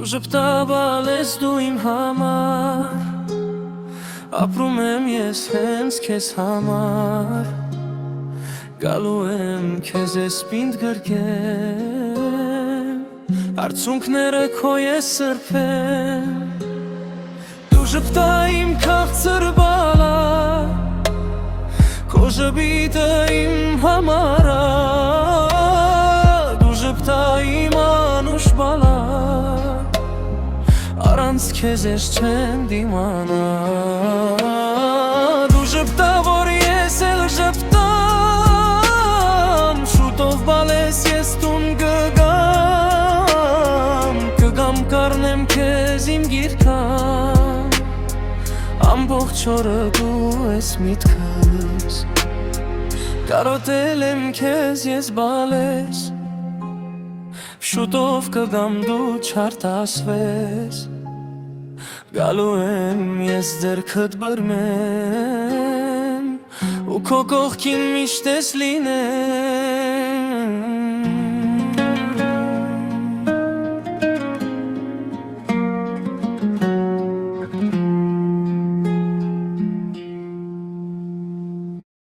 ժպտաբալ ես դու իմ համար, ապրում եմ ես հենց քեզ համար, գալու եմ քեզ ես պինդ գրկեմ, արցունքները քո ես սրբեմ, դու ժպտա իմ քաղցր բալա, քո ժպիտը իմ համար, դու ժպտա իմ անուշ բալա, առանց քեզ ես չեմ դիմանա, դու ժպտա որ ես էլ ժպտամ, շուտով բալես ես տուն կգամ կառնեմ քեզ իմ գիրքամ, ամբողջ օրը դու ես միտքս, կարոտել եմ քեզ ես բալես, շուտով կգամ դու չարտասվես, գալու եմ ես ձեռքդ բռնեմ, ու քո կողքին միշտ ես լինեմ,